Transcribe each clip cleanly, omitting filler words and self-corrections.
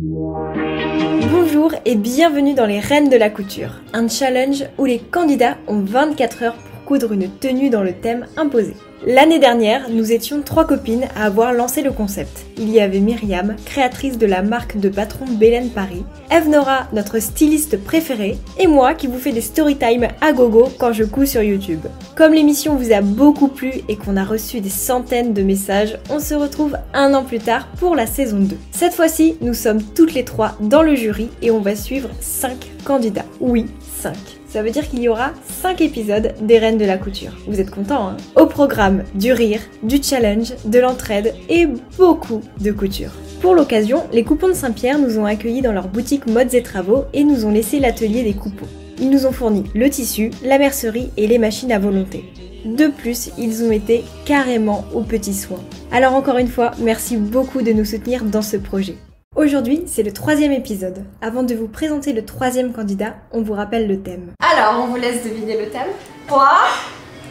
Bonjour et bienvenue dans les Reines de la couture, un challenge où les candidats ont 24 heures pour coudre une tenue dans le thème imposé. L'année dernière, nous étions 3 copines à avoir lancé le concept. Il y avait Myriam, créatrice de la marque de patron Belen Paris, Eve Nora, notre styliste préférée, et moi qui vous fais des storytime à gogo quand je couds sur YouTube. Comme l'émission vous a beaucoup plu et qu'on a reçu des centaines de messages, on se retrouve un an plus tard pour la saison 2. Cette fois-ci, nous sommes toutes les 3 dans le jury et on va suivre 5 candidats. Oui, 5. Ça veut dire qu'il y aura 5 épisodes des Reines de la couture. Vous êtes contents, hein? Au programme, du rire, du challenge, de l'entraide et beaucoup de couture. Pour l'occasion, les Coupons de Saint-Pierre nous ont accueillis dans leur boutique Modes et Travaux et nous ont laissé l'atelier des coupons. Ils nous ont fourni le tissu, la mercerie et les machines à volonté. De plus, ils ont été carrément aux petits soins. Alors encore une fois, merci beaucoup de nous soutenir dans ce projet. Aujourd'hui, c'est le 3e épisode. Avant de vous présenter le 3e candidat, on vous rappelle le thème. Alors, on vous laisse deviner le thème. 3,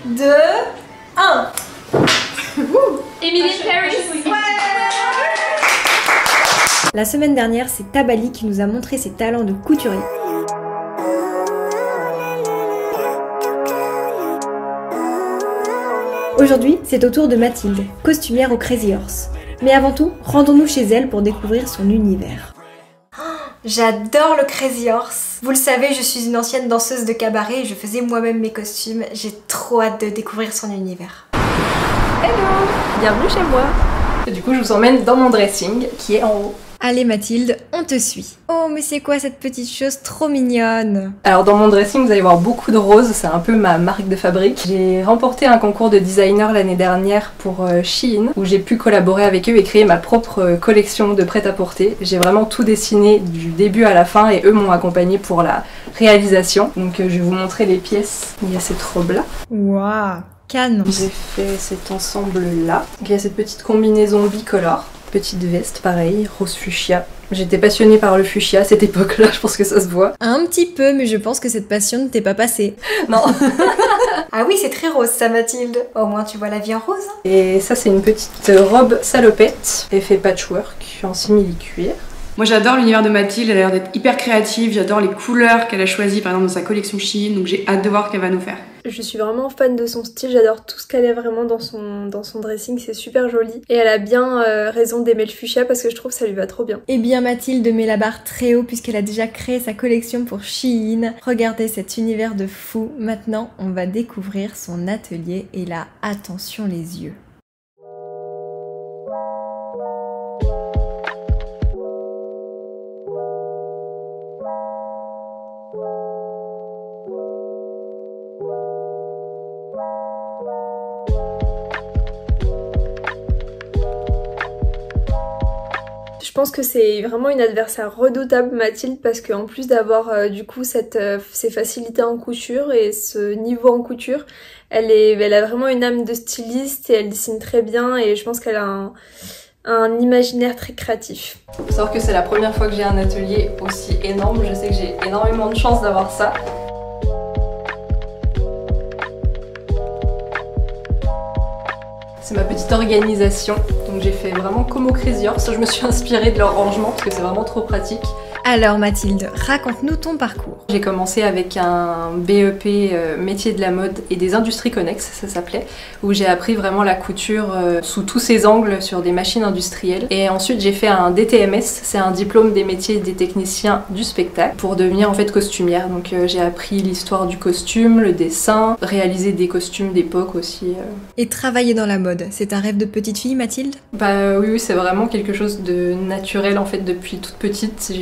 2, 1. Emily Paris. Ouais. La semaine dernière, c'est Tabali qui nous a montré ses talents de couturier. Aujourd'hui, c'est au tour de Mathilde, costumière au Crazy Horse. Mais avant tout, rendons-nous chez elle pour découvrir son univers. J'adore le Crazy Horse. Vous le savez, je suis une ancienne danseuse de cabaret et je faisais moi-même mes costumes. J'ai trop hâte de découvrir son univers. Hello, bienvenue chez moi. Et du coup, je vous emmène dans mon dressing qui est en haut. Allez Mathilde, on te suit. Oh mais c'est quoi cette petite chose trop mignonne? Alors dans mon dressing, vous allez voir beaucoup de roses, c'est un peu ma marque de fabrique. J'ai remporté un concours de designer l'année dernière pour Shein, où j'ai pu collaborer avec eux et créer ma propre collection de prêt-à-porter. J'ai vraiment tout dessiné du début à la fin et eux m'ont accompagnée pour la réalisation. Donc je vais vous montrer les pièces. Il y a cette robe-là. Waouh, canon. J'ai fait cet ensemble-là. Il y a cette petite combinaison bicolore. Petite veste, pareil, rose fuchsia. J'étais passionnée par le fuchsia à cette époque-là, je pense que ça se voit. Un petit peu, mais je pense que cette passion ne t'est pas passée. Non. Ah oui, c'est très rose ça Mathilde. Au moins tu vois la vie en rose. Et ça c'est une petite robe salopette, effet patchwork en simili-cuir. Moi j'adore l'univers de Mathilde, elle a l'air d'être hyper créative, j'adore les couleurs qu'elle a choisies par exemple dans sa collection Shein, donc j'ai hâte de voir ce qu'elle va nous faire. Je suis vraiment fan de son style, j'adore tout ce qu'elle a vraiment dans son dressing, c'est super joli. Et elle a bien raison d'aimer le fuchsia parce que je trouve que ça lui va trop bien. Eh bien Mathilde met la barre très haut puisqu'elle a déjà créé sa collection pour Shein. Regardez cet univers de fou. Maintenant, on va découvrir son atelier et là, attention les yeux. Je pense que c'est vraiment une adversaire redoutable Mathilde parce qu'en plus d'avoir du coup ces facilités en couture et ce niveau en couture, elle a vraiment une âme de styliste et elle dessine très bien et je pense qu'elle a un imaginaire très créatif. Faut savoir que c'est la première fois que j'ai un atelier aussi énorme, je sais que j'ai énormément de chance d'avoir ça. C'est ma petite organisation, donc j'ai fait vraiment comme au Crazy Horse, je me suis inspirée de leur rangement parce que c'est vraiment trop pratique. Alors Mathilde, raconte-nous ton parcours. J'ai commencé avec un BEP métier de la mode et des industries connexes, ça s'appelait, où j'ai appris vraiment la couture sous tous ses angles sur des machines industrielles. Et ensuite j'ai fait un DTMS, c'est un diplôme des métiers des techniciens du spectacle, pour devenir en fait costumière. Donc j'ai appris l'histoire du costume, le dessin, réaliser des costumes d'époque aussi. Et travailler dans la mode, c'est un rêve de petite fille Mathilde? Bah oui, c'est vraiment quelque chose de naturel en fait depuis toute petite.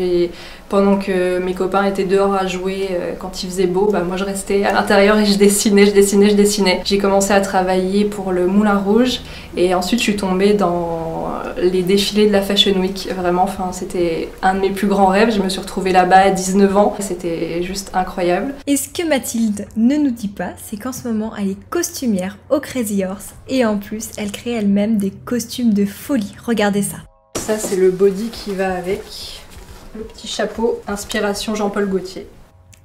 Pendant que mes copains étaient dehors à jouer quand il faisait beau, bah moi je restais à l'intérieur et je dessinais. J'ai commencé à travailler pour le Moulin Rouge et ensuite je suis tombée dans les défilés de la Fashion Week. Vraiment, enfin, c'était un de mes plus grands rêves. Je me suis retrouvée là-bas à 19 ans. C'était juste incroyable. Et ce que Mathilde ne nous dit pas, c'est qu'en ce moment, elle est costumière au Crazy Horse et en plus, elle crée elle-même des costumes de folie. Regardez ça. Ça, c'est le body qui va avec. Le petit chapeau, inspiration Jean-Paul Gaultier.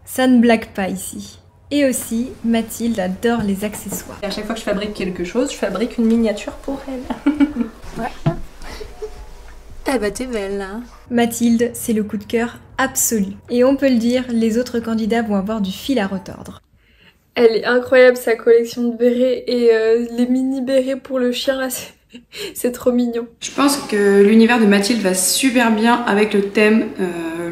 Ça ne blague pas ici. Et aussi, Mathilde adore les accessoires. Et à chaque fois que je fabrique quelque chose, je fabrique une miniature pour elle. Ouais. Eh bah t'es belle là. Mathilde, c'est le coup de cœur absolu. Et on peut le dire, les autres candidats vont avoir du fil à retordre. Elle est incroyable sa collection de bérets et les mini bérets pour le chien là, c'est trop mignon. Je pense que l'univers de Mathilde va super bien avec le thème,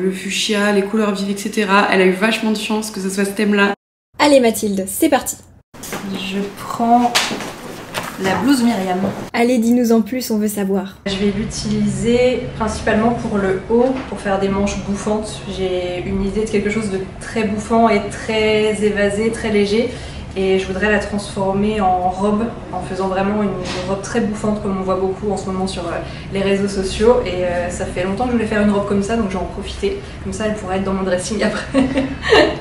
le fuchsia, les couleurs vives, etc. Elle a eu vachement de chance que ce soit ce thème-là. Allez Mathilde, c'est parti. Je prends la blouse Myriam. Allez, dis-nous en plus, on veut savoir. Je vais l'utiliser principalement pour le haut, pour faire des manches bouffantes. J'ai une idée de quelque chose de très bouffant et très évasé, très léger. Et je voudrais la transformer en robe, en faisant vraiment une robe très bouffante comme on voit beaucoup en ce moment sur les réseaux sociaux. Et ça fait longtemps que je voulais faire une robe comme ça, donc je vais en profiter. Comme ça, elle pourrait être dans mon dressing après.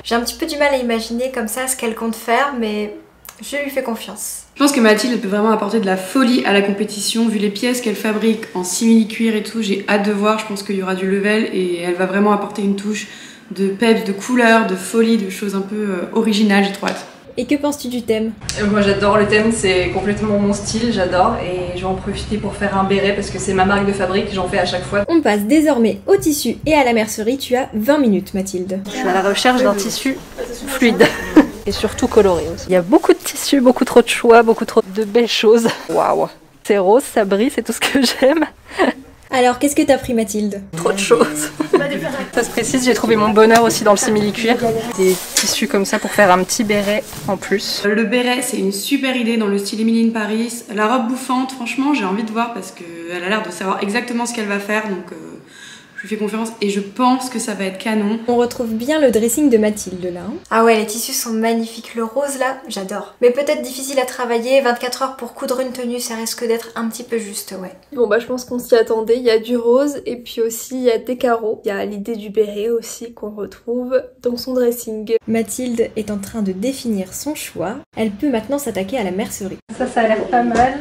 J'ai un petit peu du mal à imaginer comme ça ce qu'elle compte faire, mais je lui fais confiance. Je pense que Mathilde peut vraiment apporter de la folie à la compétition, vu les pièces qu'elle fabrique en simili-cuir et tout. J'ai hâte de voir, je pense qu'il y aura du level et elle va vraiment apporter une touche de peps, de couleurs, de folie, de choses un peu originales, j'ai trop hâte. Et que penses-tu du thème? Moi j'adore le thème, c'est complètement mon style, j'adore. Et je vais en profiter pour faire un béret parce que c'est ma marque de fabrique, j'en fais à chaque fois. On passe désormais au tissu et à la mercerie. Tu as 20 minutes Mathilde. Je suis à la recherche d'un tissu fluide. Et surtout coloré aussi. Il y a beaucoup de tissus, beaucoup trop de choix, beaucoup trop de belles choses. Waouh! C'est rose, ça brille, c'est tout ce que j'aime. Alors, qu'est-ce que t'as pris Mathilde? Trop de choses. Ça se précise, j'ai trouvé mon bonheur aussi dans le simili-cuir. Des tissus comme ça pour faire un petit béret en plus. Le béret, c'est une super idée dans le style Emily in Paris. La robe bouffante, franchement, j'ai envie de voir parce qu'elle a l'air de savoir exactement ce qu'elle va faire. Donc, je lui fais confiance et je pense que ça va être canon. On retrouve bien le dressing de Mathilde là. Ah ouais, les tissus sont magnifiques. Le rose là, j'adore. Mais peut-être difficile à travailler. 24 heures pour coudre une tenue, ça risque d'être un petit peu juste, ouais. Bon bah je pense qu'on s'y attendait. Il y a du rose et puis aussi il y a des carreaux. Il y a l'idée du béret aussi qu'on retrouve dans son dressing. Mathilde est en train de définir son choix. Elle peut maintenant s'attaquer à la mercerie. Ça a l'air pas mal.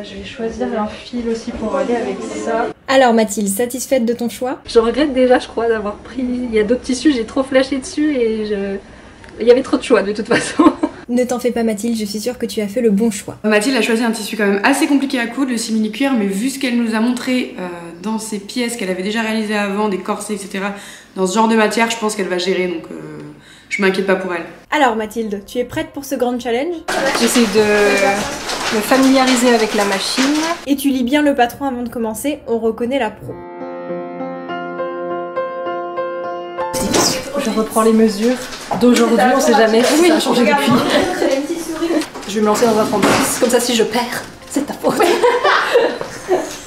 Je vais choisir un fil aussi pour aller avec ça. Alors Mathilde, satisfaite de ton choix? Je regrette déjà, je crois, d'avoir pris... Il y a d'autres tissus, j'ai trop flashé dessus et il y avait trop de choix de toute façon. Ne t'en fais pas Mathilde, je suis sûre que tu as fait le bon choix. Mathilde a choisi un tissu quand même assez compliqué à coudre, le simili-cuir, mais vu ce qu'elle nous a montré dans ses pièces qu'elle avait déjà réalisées avant, des corsets, etc., dans ce genre de matière, je pense qu'elle va gérer, donc je m'inquiète pas pour elle. Alors Mathilde, tu es prête pour ce grand challenge? J'essaie de me familiariser avec la machine. Et tu lis bien le patron avant de commencer, on reconnaît la pro. Je reprends les mesures d'aujourd'hui, on sait jamais si ça a changé depuis. Je vais me lancer dans un 36, comme ça si je perds, c'est ta faute.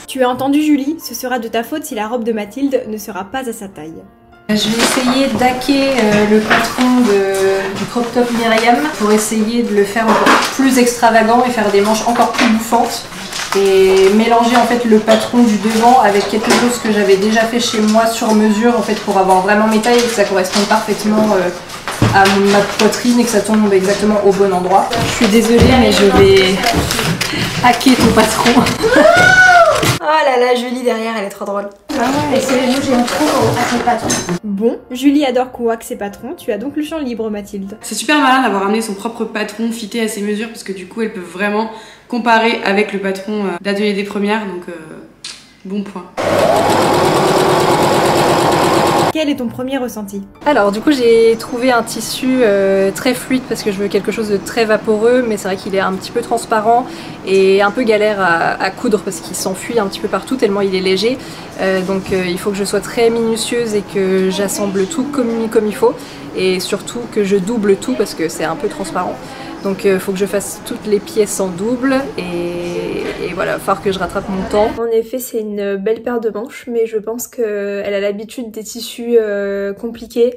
Tu as entendu Julie, ce sera de ta faute si la robe de Mathilde ne sera pas à sa taille. Je vais essayer d'hacker le patron du crop top Myriam pour essayer de le faire encore plus extravagant et faire des manches encore plus bouffantes. Et mélanger en fait le patron du devant avec quelque chose que j'avais déjà fait chez moi sur mesure en fait pour avoir vraiment mes tailles et que ça corresponde parfaitement à ma poitrine et que ça tombe exactement au bon endroit. Je suis désolée mais je vais hacker ton patron. Oh là là, Julie derrière, elle est trop drôle. Ah ouais, c'est j'aime trop à ses patrons. Bon, Julie adore qu'on hack ses patrons, tu as donc le champ libre Mathilde. C'est super malin d'avoir amené son propre patron fité à ses mesures parce que du coup elle peut vraiment comparer avec le patron d'Atelier des Premières, donc bon point. Quel est ton premier ressenti? Alors du coup j'ai trouvé un tissu très fluide parce que je veux quelque chose de très vaporeux mais c'est vrai qu'il est un petit peu transparent et un peu galère à coudre parce qu'il s'enfuit un petit peu partout tellement il est léger. Donc il faut que je sois très minutieuse et que j'assemble tout comme il faut et surtout que je double tout parce que c'est un peu transparent. Donc il faut que je fasse toutes les pièces en double et voilà, il va falloir que je rattrape mon temps. En effet, c'est une belle paire de manches, mais je pense qu'elle a l'habitude des tissus compliqués,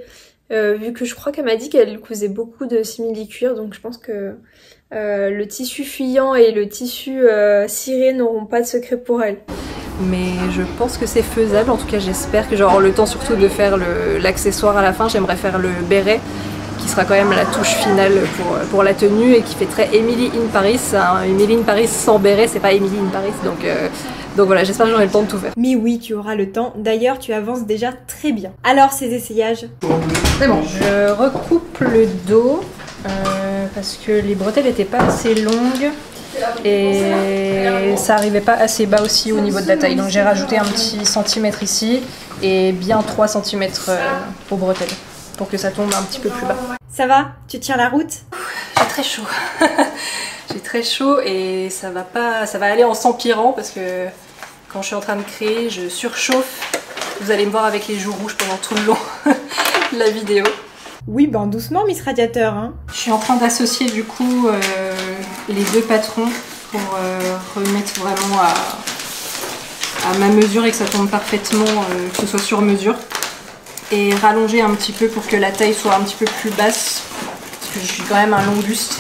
vu que je crois qu'elle m'a dit qu'elle cousait beaucoup de simili-cuir, donc je pense que le tissu fuyant et le tissu ciré n'auront pas de secret pour elle. Mais je pense que c'est faisable, en tout cas j'espère que j'aurai le temps surtout de faire l'accessoire à la fin. J'aimerais faire le béret qui sera quand même la touche finale pour la tenue et qui fait très Emily in Paris. Emily in Paris sans béret, c'est pas Emily in Paris, donc voilà, j'espère que j'aurai le temps de tout faire. Mais oui, tu auras le temps. D'ailleurs, tu avances déjà très bien. Alors, ces essayages? C'est bon, je recoupe le dos parce que les bretelles n'étaient pas assez longues. et ça arrivait pas assez bas aussi au niveau de la taille. Donc j'ai rajouté un petit centimètre ici et bien 3 cm aux bretelles pour que ça tombe un petit peu plus bas. Ça va? Tu tiens la route? J'ai très chaud. J'ai très chaud et ça va aller en s'empirant parce que quand je suis en train de créer, je surchauffe. Vous allez me voir avec les joues rouges pendant tout le long de la vidéo. Oui, ben doucement, Miss Radiateur, hein. Je suis en train d'associer du coup les deux patrons pour remettre vraiment à ma mesure et que ça tombe parfaitement, que ce soit sur mesure. Et rallonger un petit peu pour que la taille soit un petit peu plus basse. Parce que je suis quand même un long buste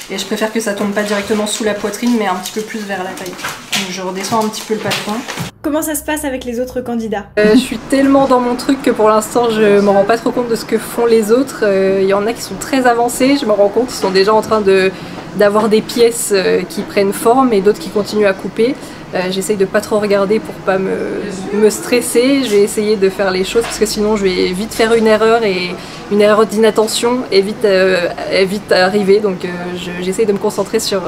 et je préfère que ça tombe pas directement sous la poitrine mais un petit peu plus vers la taille. Donc je redescends un petit peu le patron. Comment ça se passe avec les autres candidats? Je suis tellement dans mon truc que pour l'instant je me rends pas trop compte de ce que font les autres. Il y en a qui sont très avancés, je me rends compte, ils sont déjà en train d'avoir des pièces qui prennent forme et d'autres qui continuent à couper. J'essaye de pas trop regarder pour pas me stresser, je vais essayer de faire les choses parce que sinon je vais vite faire une erreur et une erreur d'inattention est vite arriver, donc j'essaye de me concentrer sur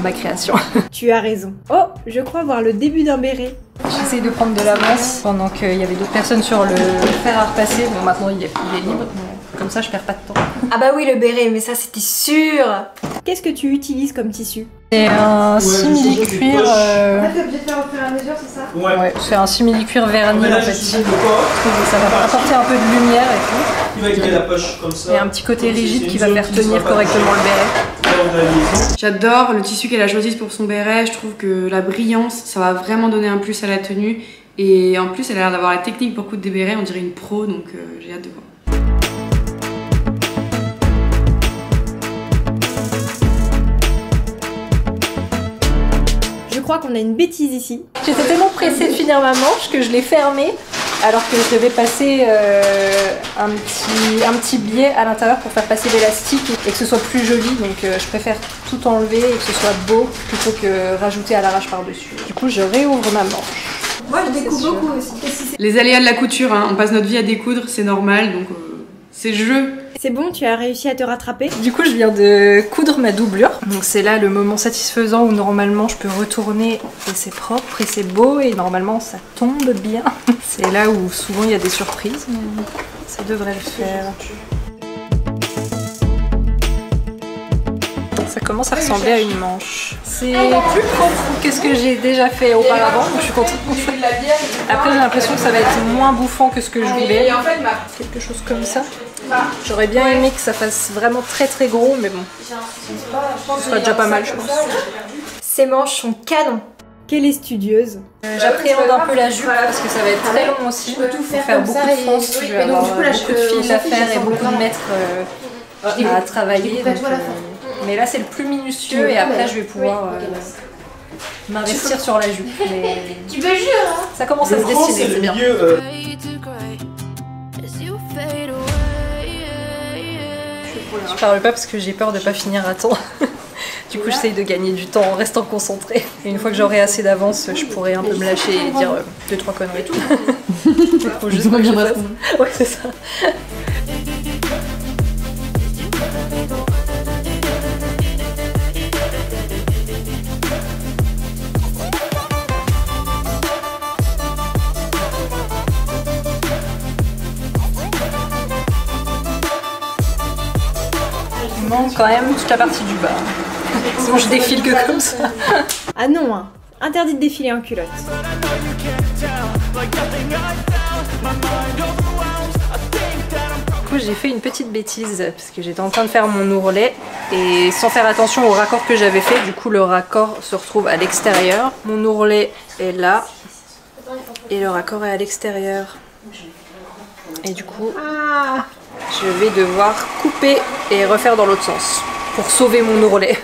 ma création. Tu as raison. Oh, je crois voir le début d'un béret. J'essaye de prendre de l'avance pendant qu'il y avait d'autres personnes sur le fer à repasser. Bon, maintenant il est libre, comme ça je perds pas de temps. Ah bah oui, le béret, mais ça c'était sûr. Qu'est-ce que tu utilises comme tissu? C'est un simili-cuir. T'es obligé de faire au fur et à mesure, c'est ça? Ouais, c'est un simili-cuir verni en fait. Je trouve que ça va apporter un peu de lumière et tout. Il va créer la poche comme ça. Et un petit côté rigide qui va faire tenir correctement le béret. J'adore le tissu qu'elle a choisi pour son béret, je trouve que la brillance, ça va vraiment donner un plus à la tenue. Et en plus, elle a l'air d'avoir la technique pour coudre des bérets, on dirait une pro, donc j'ai hâte de voir. Je crois qu'on a une bêtise ici. J'étais tellement pressée de finir ma manche que je l'ai fermée alors que je devais passer un petit biais à l'intérieur pour faire passer l'élastique et que ce soit plus joli. Donc je préfère tout enlever et que ce soit beau plutôt que rajouter à l'arrache par-dessus. Du coup, je réouvre ma manche. Moi, je découpe beaucoup aussi. Les aléas de la couture, hein, on passe notre vie à découdre, c'est normal, donc c'est le jeu. C'est bon, tu as réussi à te rattraper? Du coup, je viens de coudre ma doublure. Donc c'est là le moment satisfaisant où normalement je peux retourner et c'est propre et c'est beau et normalement ça tombe bien. C'est là où souvent il y a des surprises, mais ça devrait le faire. Ça commence à ressembler à une manche. C'est plus propre que ce que j'ai déjà fait auparavant, donc je suis contente. Après j'ai l'impression que ça va être moins bouffant que ce que je voulais. Quelque chose comme ça. J'aurais bien aimé que ça fasse vraiment très très gros, mais bon, ce serait déjà pas mal je pense. Ces manches sont canon. Qu'elle est studieuse. J'appréhende un peu la jupe parce que ça va être très long aussi. Je peux tout faire Pour faire comme beaucoup ça de France, et- je vais avoir donc, du coup, là, beaucoup de fils à faire et beaucoup de mètres à travailler. découpe à donc, toi à la fin. mais là c'est le plus minutieux et après je vais pouvoir m'investir sur la jupe. Mais Tu veux jure, hein? ça commence à se dessiner, c'est bien. Je parle pas parce que j'ai peur de pas finir à temps. Du coup, j'essaye de gagner du temps en restant concentrée. Et une fois que j'aurai assez d'avance, je pourrai un peu me lâcher et dire 2-3 conneries et tout. Faut juste pas que je fasse. Ouais, c'est ça. Il manque quand même toute la partie du bas. Sinon je défile que comme ça. Ah non, hein. Interdit de défiler en culotte. Du coup j'ai fait une petite bêtise parce que j'étais en train de faire mon ourlet et sans faire attention au raccord que j'avais fait, du coup le raccord se retrouve à l'extérieur. Mon ourlet est là et le raccord est à l'extérieur. Et du coup je vais devoir couper et refaire dans l'autre sens pour sauver mon ourlet.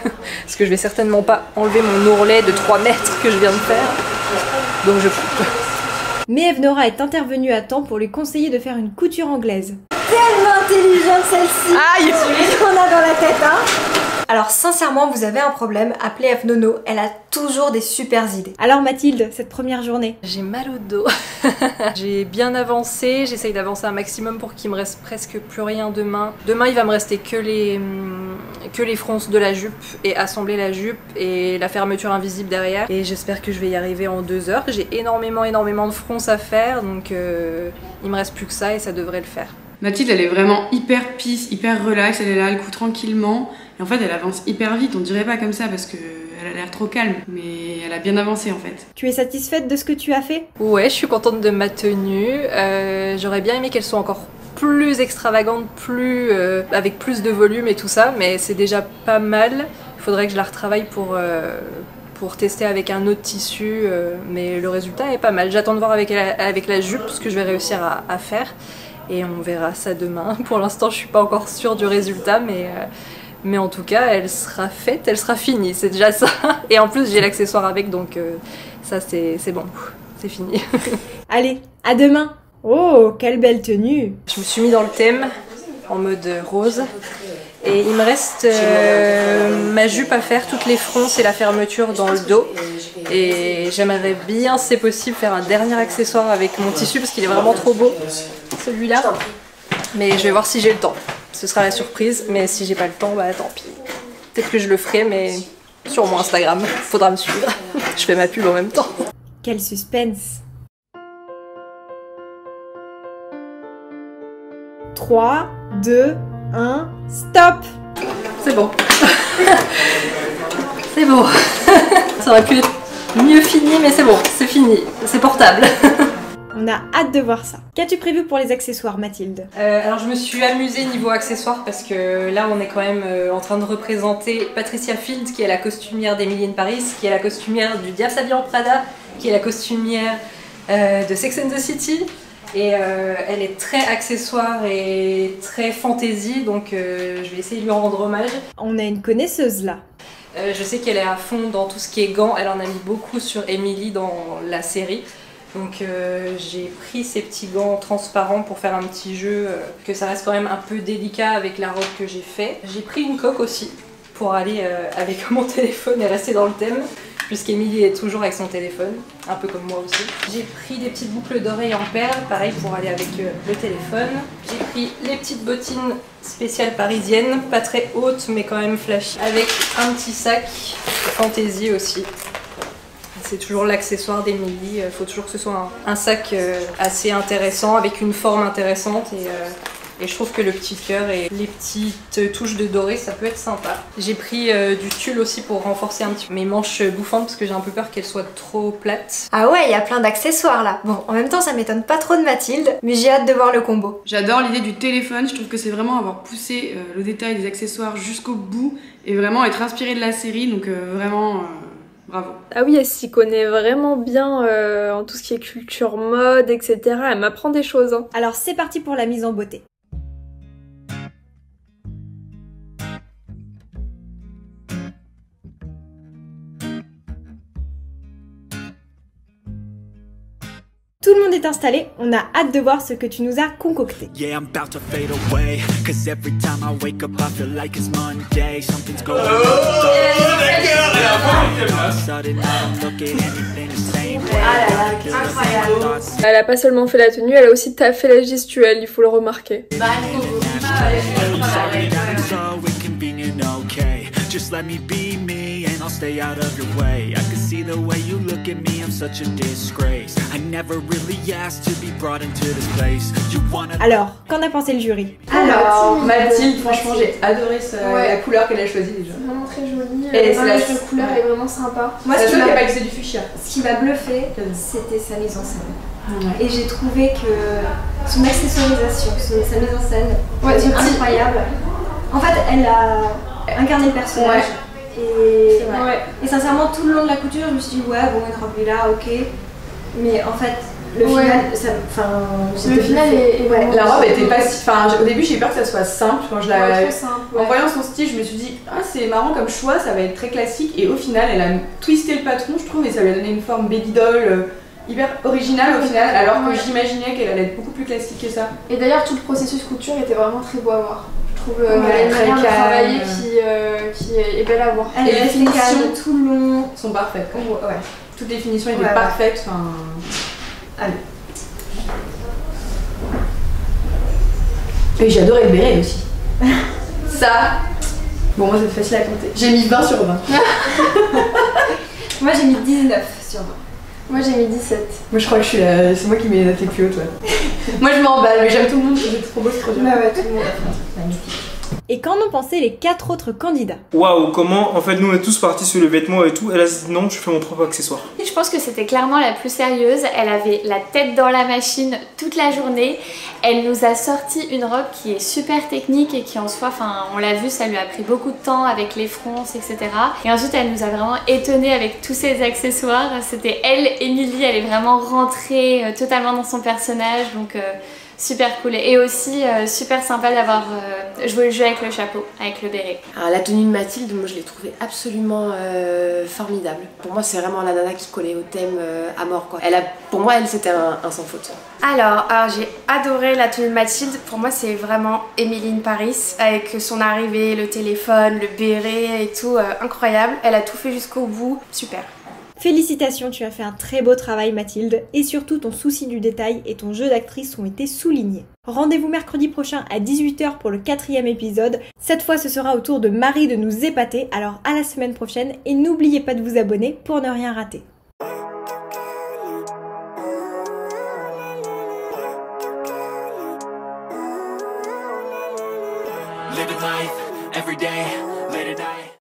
Parce que je vais certainement pas enlever mon ourlet de 3 mètres que je viens de faire. Donc je coupe. Mais Evnora est intervenue à temps pour lui conseiller de faire une couture anglaise. Tellement intelligente celle-ci! Aïe! On a dans la tête, hein? Alors sincèrement, vous avez un problème, appelez Evnono, elle a toujours des super idées. Alors Mathilde, cette première journée? J'ai mal au dos. J'ai bien avancé, j'essaye d'avancer un maximum pour qu'il me reste presque plus rien demain. Demain il va me rester que que les fronces de la jupe et assembler la jupe et la fermeture invisible derrière. Et j'espère que je vais y arriver en 2 heures. J'ai énormément de fronces à faire, donc il me reste plus que ça et ça devrait le faire. Mathilde, elle est vraiment hyper peace, hyper relax, elle est là, elle coud tranquillement. Et en fait, elle avance hyper vite, on dirait pas comme ça parce qu'elle a l'air trop calme, mais elle a bien avancé en fait. Tu es satisfaite de ce que tu as fait? Ouais, je suis contente de ma tenue. J'aurais bien aimé qu'elle soit encore plus extravagante, avec plus de volume et tout ça, mais c'est déjà pas mal. Il faudrait que je la retravaille pour tester avec un autre tissu, mais le résultat est pas mal. J'attends de voir avec la jupe ce que je vais réussir à faire. Et on verra ça demain. Pour l'instant, je suis pas encore sûre du résultat, mais en tout cas, elle sera faite, elle sera finie, c'est déjà ça. Et en plus, j'ai l'accessoire avec, donc ça, c'est bon, c'est fini. Allez, à demain! Oh, quelle belle tenue! Je me suis mis dans le thème, en mode rose. Et il me reste ma jupe à faire, toutes les fronces et la fermeture dans le dos. Et j'aimerais bien, si c'est possible, faire un dernier accessoire avec mon tissu parce qu'il est vraiment trop beau, celui-là. Mais je vais voir si j'ai le temps. Ce sera la surprise, mais si j'ai pas le temps, bah tant pis. Peut-être que je le ferai, mais sur mon Instagram, faudra me suivre. Je fais ma pub en même temps. Quel suspense! 3, 2, 1, stop! C'est bon. C'est bon. Ça aurait pu être mieux fini, mais c'est bon, c'est fini. C'est portable. On a hâte de voir ça. Qu'as-tu prévu pour les accessoires, Mathilde? Alors je me suis amusée niveau accessoires parce que là on est quand même en train de représenter Patricia Field qui est la costumière d'Emily in Paris, qui est la costumière du Diable s'habille en Prada, qui est la costumière de Sex and the City. Et elle est très accessoire et très fantaisie, donc je vais essayer de lui rendre hommage. On a une connaisseuse là. Je sais qu'elle est à fond dans tout ce qui est gants, elle en a mis beaucoup sur Emily dans la série. Donc j'ai pris ces petits gants transparents pour faire un petit jeu, que ça reste quand même un peu délicat avec la robe que j'ai fait. J'ai pris une coque aussi pour aller avec mon téléphone et rester dans le thème, puisqu'Emily est toujours avec son téléphone, un peu comme moi aussi. J'ai pris des petites boucles d'oreilles en perles, pareil pour aller avec le téléphone. J'ai pris les petites bottines spéciales parisiennes, pas très hautes mais quand même flashy, avec un petit sac fantaisie aussi. C'est toujours l'accessoire d'Emily, il faut toujours que ce soit un sac assez intéressant, avec une forme intéressante et je trouve que le petit cœur et les petites touches de doré, ça peut être sympa. J'ai pris du tulle aussi pour renforcer un petit peu mes manches bouffantes parce que j'ai un peu peur qu'elles soient trop plates. Ah ouais, il y a plein d'accessoires là. Bon, en même temps, ça m'étonne pas trop de Mathilde, mais j'ai hâte de voir le combo. J'adore l'idée du téléphone, je trouve que c'est vraiment avoir poussé le détail des accessoires jusqu'au bout et vraiment être inspiré de la série, donc vraiment... bravo. Ah oui, elle s'y connaît vraiment bien en tout ce qui est culture mode, etc. Elle m'apprend des choses. Hein. Alors c'est parti pour la mise en beauté. Tout le monde est installé, on a hâte de voir ce que tu nous as concocté. Yeah, I'm about to fade away, 'cause every time I wake up I feel like it's Monday. Something's going on. Elle a pas seulement fait la tenue, elle a aussi taffé la gestuelle, il faut le remarquer. Just let me be me and I'll stay out of your way. I can see the way you look at me, I'm such a disgrace. I never really asked to be brought into this place. You wanna... Alors, qu'en a pensé le jury? Alors, Mathilde, franchement j'ai adoré la couleur qu'elle a choisie déjà. C'est vraiment très joli, Et le mélange de couleurs est vraiment sympa. Moi, ce qui du fuchsia. Ce qui m'a bluffé, c'était sa mise en scène. Et j'ai trouvé que son accessorisation, sa mise en scène, était incroyable. En fait, elle a incarné le personnage. Et sincèrement, tout le long de la couture, je me suis dit, ouais, bon, une robe là, ok. Mais en fait, le final, la robe était pas si... Enfin, au début, j'ai eu peur que ça soit simple. Quand je la... En voyant son style, je me suis dit, ah, c'est marrant comme choix, ça va être très classique. Et au final, elle a twisté le patron, je trouve, et ça lui a donné une forme baby doll hyper originale au final, alors que j'imaginais qu'elle allait être beaucoup plus classique que ça. Et d'ailleurs, tout le processus couture était vraiment très beau à voir. Je trouve qu'elle a une manière de travailler qui est belle à voir. Et les finitions tout le long sont parfaites. Ouais. Toutes les finitions étaient parfaites. Enfin... Allez. Et j'ai adoré le béret aussi. Ça, Bon, moi, c'est facile à compter. J'ai mis 20 sur 20. Moi, j'ai mis 19 sur 20. Moi j'ai mis 17. Moi je crois que c'est moi qui mets les notes les plus hautes. Ouais. Moi je m'emballe, mais j'aime tout le monde, c'est trop beau, c'est trop dur. Bah ouais, tout le monde. Magnifique. Et qu'en ont pensé les 4 autres candidats? Waouh, comment? En fait, nous on est tous partis sur le vêtement et tout. Elle a dit non, je fais mon propre accessoire. Je pense que c'était clairement la plus sérieuse. Elle avait la tête dans la machine toute la journée. Elle nous a sorti une robe qui est super technique et qui en soi, enfin on l'a vu, ça lui a pris beaucoup de temps avec les fronces, etc. Et ensuite elle nous a vraiment étonnés avec tous ses accessoires. C'était elle, Émilie, elle est vraiment rentrée totalement dans son personnage, donc super cool. Et aussi super sympa d'avoir joué le jeu avec le chapeau, avec le béret. Alors, la tenue de Mathilde, moi je l'ai trouvée absolument formidable. Pour moi c'est vraiment la nana qui collait au thème à mort quoi. Pour moi elle c'était un sans faute. Alors j'ai adoré la tenue de Mathilde. Pour moi c'est vraiment Emily in Paris avec son arrivée, le téléphone, le béret et tout, incroyable. Elle a tout fait jusqu'au bout, super. Félicitations, tu as fait un très beau travail Mathilde, et surtout ton souci du détail et ton jeu d'actrice ont été soulignés. Rendez-vous mercredi prochain à 18 h pour le 4e épisode. Cette fois ce sera au tour de Marie de nous épater, alors à la semaine prochaine et n'oubliez pas de vous abonner pour ne rien rater. Living life, every day, late at night.